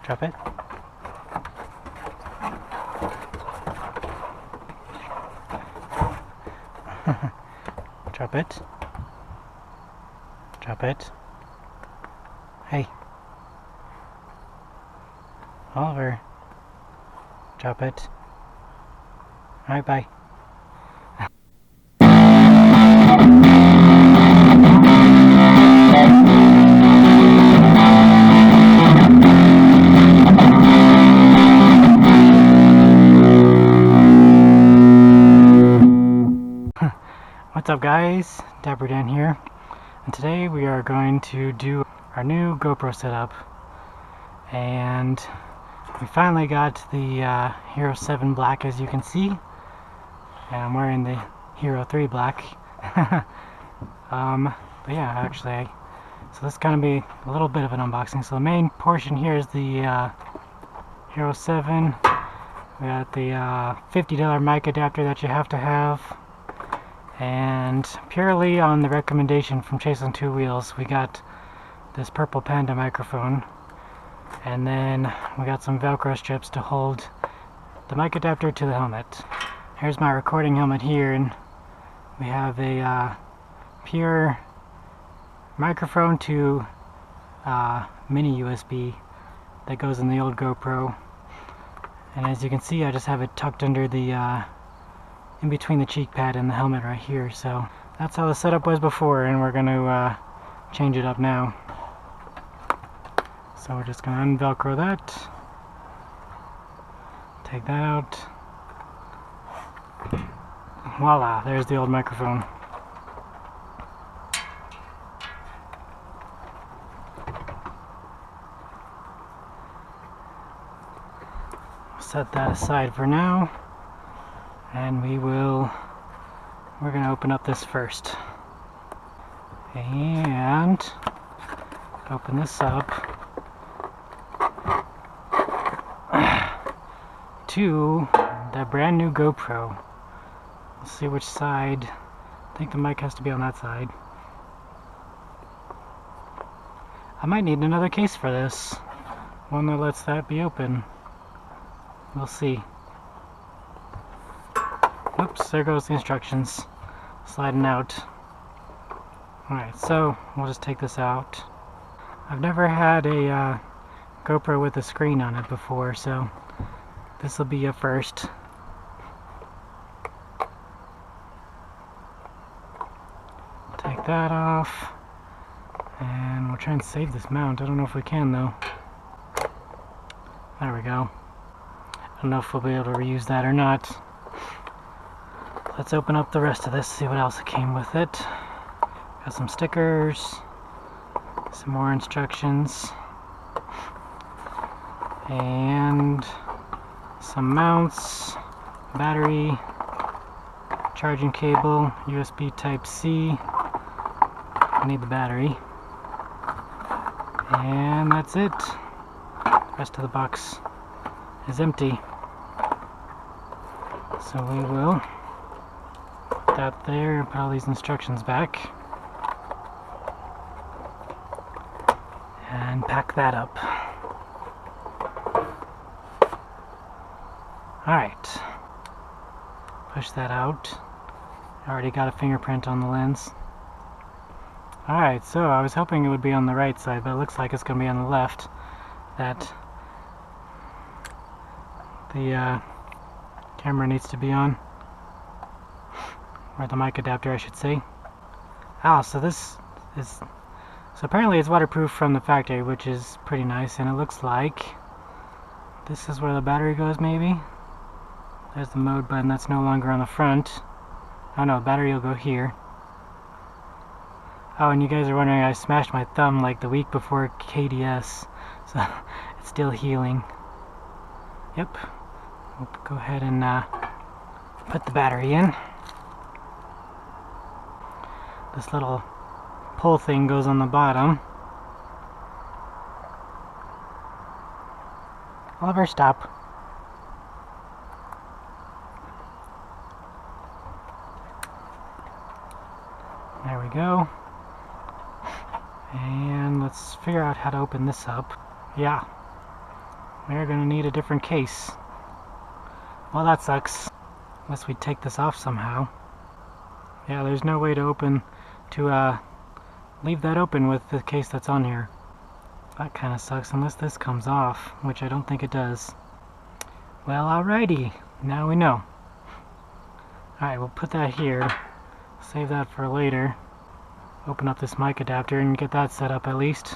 Drop it. Drop it. Drop it. Hey. Oliver. Drop it. Alright, bye. What's up guys, DapperxDan here, and today we are going to do our new GoPro setup, and we finally got the Hero 7 black, as you can see, and I'm wearing the Hero 3 black. But yeah, actually, so this is going to be a little bit of an unboxing. So the main portion here is the Hero 7. We got the $50 mic adapter that you have to have. And purely on the recommendation from Chase on Two Wheels, we got this purple Panda microphone, and then we got some Velcro strips to hold the mic adapter to the helmet. Here's my recording helmet here, and we have a pure microphone to mini USB that goes in the old GoPro, and as you can see I just have it tucked under the in between the cheek pad and the helmet right here. So that's how the setup was before, and we're going to change it up now. So we're just going to unvelcro that, take that out, voila, there's the old microphone. Set that aside for now. And we're going to open up this first. And open this up to the brand new GoPro. Let's see which side. I think the mic has to be on that side. I might need another case for this. One that lets that be open. We'll see. Oops, there goes the instructions sliding out. Alright, so we'll just take this out. I've never had a GoPro with a screen on it before, so this will be a first. Take that off, and we'll try and save this mount. I don't know if we can though. There we go. I don't know if we'll be able to reuse that or not. Let's open up the rest of this, see what else came with it. Got some stickers, some more instructions, and some mounts, battery, charging cable, USB Type-C. I need the battery. And that's it. The rest of the box is empty. So we will that there and put all these instructions back and pack that up. Alright, push that out. I already got a fingerprint on the lens. Alright, so I was hoping it would be on the right side, but it looks like it's going to be on the left. That the camera needs to be on. Or the mic adapter, I should say. Ah, so this is... So apparently it's waterproof from the factory, which is pretty nice, and it looks like this is where the battery goes, maybe? There's the mode button that's no longer on the front. Oh no, the battery will go here. Oh, and you guys are wondering, I smashed my thumb like the week before KDS, so it's still healing. Yep. We'll go ahead and put the battery in. This little pull thing goes on the bottom. Oliver, stop. There we go. And let's figure out how to open this up. Yeah. we're gonna need a different case. Well, that sucks. Unless we take this off somehow. Yeah, there's no way to leave that open with the case that's on here. That kind of sucks unless this comes off, which I don't think it does. Well, alrighty. Now we know. Alright, we'll put that here. Save that for later. Open up this mic adapter and get that set up at least.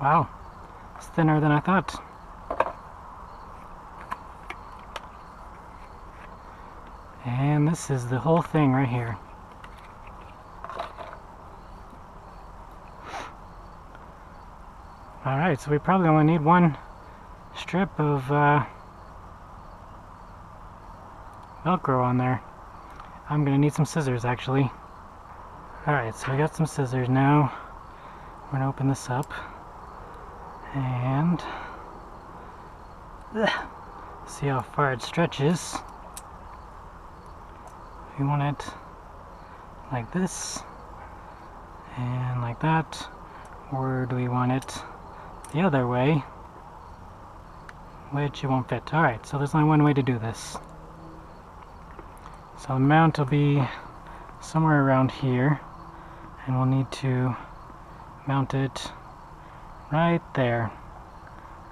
Wow, it's thinner than I thought. And this is the whole thing right here. Alright, so we probably only need one strip of Velcro on there. I'm gonna need some scissors actually. Alright, so we got some scissors now. We're gonna open this up and see how far it stretches. We want it like this and like that, or do we want it the other way, which it won't fit? Alright, so there's only one way to do this. So the mount will be somewhere around here, and we'll need to mount it right there.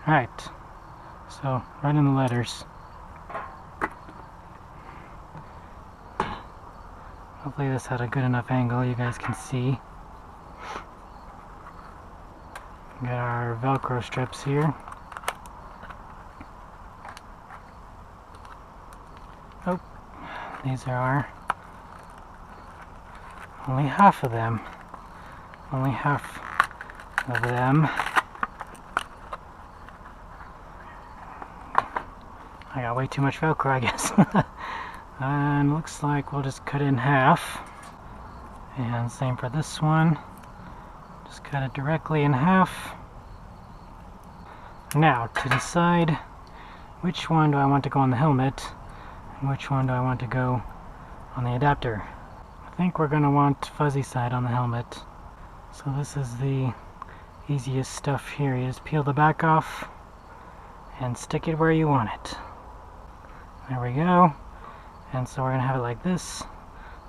Alright, so right in the letters. Hopefully this had a good enough angle you guys can see. Got our Velcro strips here. Oh, these are only half of them. Only half of them. I got way too much Velcro, I guess. And looks like we'll just cut it in half. And same for this one. Just cut it directly in half. Now, to decide which one do I want to go on the helmet and which one do I want to go on the adapter. I think we're going to want fuzzy side on the helmet. So this is the easiest stuff here. You just peel the back off and stick it where you want it. There we go. And so we're going to have it like this.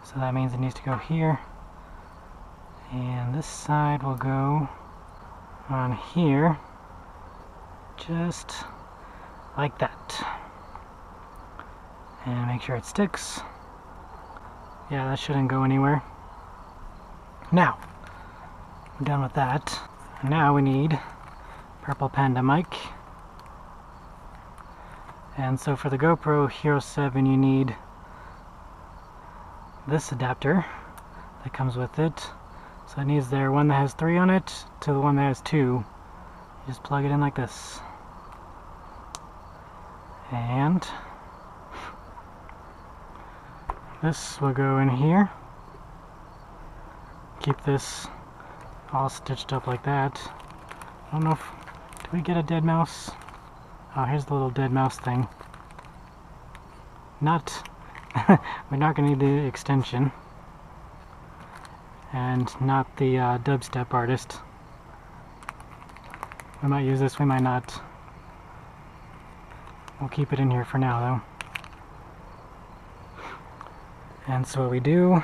So that means it needs to go here. And this side will go on here. Just like that. And make sure it sticks. Yeah, that shouldn't go anywhere. Now, we're done with that. Now we need purple panda mic. And so for the GoPro Hero 7 you need this adapter that comes with it. So it needs their one that has 3 on it to the one that has 2. You just plug it in like this. And this will go in here. Keep this all stitched up like that. I don't know if... Did we get a dead mouse? Oh, here's the little dead mouse thing. Not... We're not going to need the extension. And not the dubstep artist. We might use this, we might not. We'll keep it in here for now, though. And so what we do,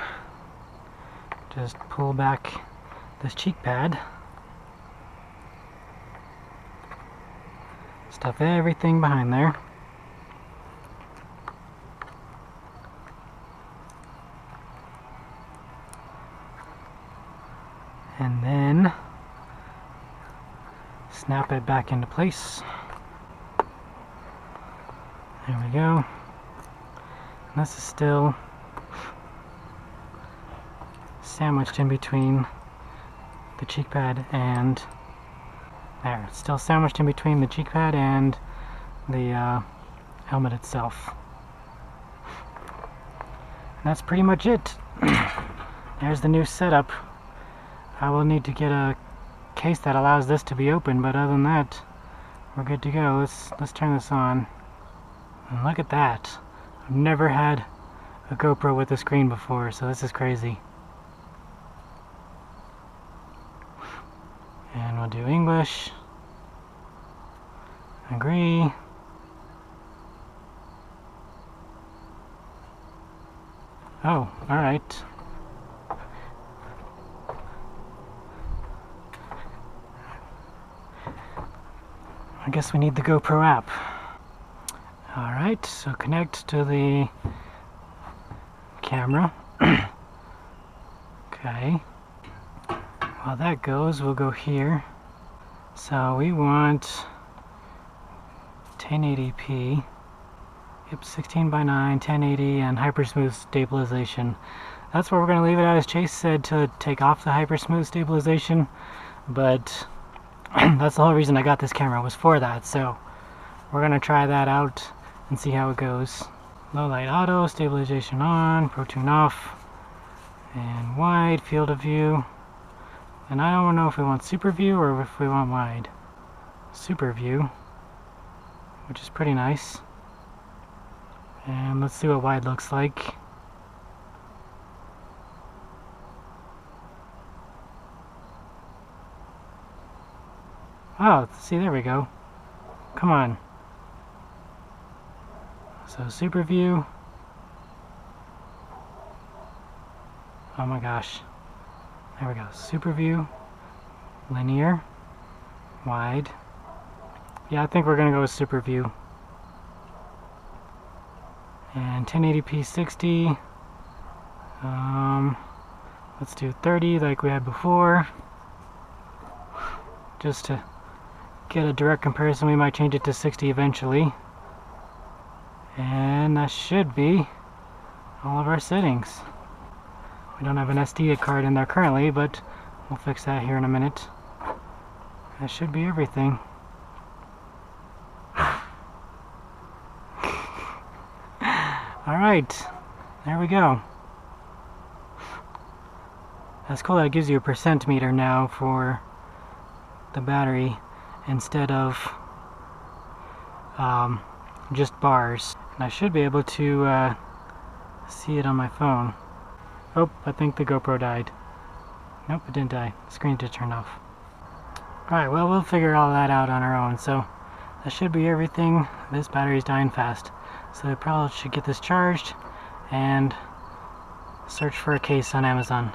just pull back this cheek pad. Stuff everything behind there. And then snap it back into place. There we go. And this is still sandwiched in between the cheek pad and there. It's still sandwiched in between the cheek pad and the helmet itself. And that's pretty much it. There's the new setup. I will need to get a case that allows this to be open, but other than that, we're good to go. Let's turn this on. And look at that. I've never had a GoPro with a screen before, so this is crazy. And we'll do English. Agree. Oh, alright. I guess we need the GoPro app. Alright, so connect to the camera. Okay. While that goes, we'll go here. So we want 1080p. Yep, 16:9, 1080, and hypersmooth stabilization. That's where we're going to leave it at, as Chase said to take off the hypersmooth stabilization, but that's the whole reason I got this camera, was for that. So we're going to try that out and see how it goes. Low light auto, stabilization on, Pro Tune off, and wide field of view. And I don't know if we want super view or if we want wide. Super view, which is pretty nice. And let's see what wide looks like. Oh, see, there we go. Come on. So super view. Oh my gosh. There we go. Super view. Linear. Wide. Yeah, I think we're going to go with super view. And 1080p 60. Let's do 30 like we had before. Just to get a direct comparison, we might change it to 60 eventually. And that should be all of our settings. We don't have an SD card in there currently, but we'll fix that here in a minute. That should be everything. Alright, there we go. That's cool that it gives you a percent meter now for the battery instead of just bars. And I should be able to see it on my phone. Oh, I think the GoPro died. Nope, it didn't die. The screen just turned off. Alright, well, we'll figure all that out on our own. So that should be everything. This battery's dying fast. So I probably should get this charged and search for a case on Amazon.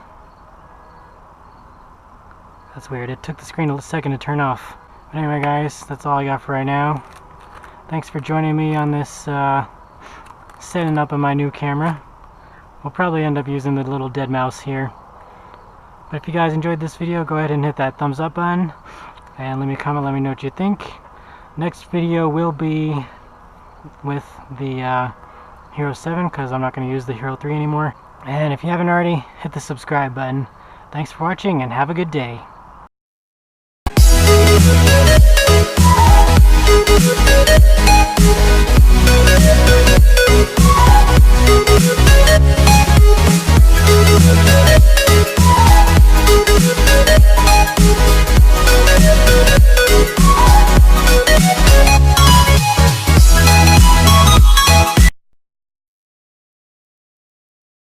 That's weird. It took the screen a second to turn off. But anyway, guys, that's all I got for right now. Thanks for joining me on this setting up of my new camera. We'll probably end up using the little dead mouse here. But if you guys enjoyed this video, go ahead and hit that thumbs up button. And leave me a comment, let me know what you think. Next video will be with the Hero 7, because I'm not going to use the Hero 3 anymore. And if you haven't already, hit the subscribe button. Thanks for watching and have a good day. We'll be right back.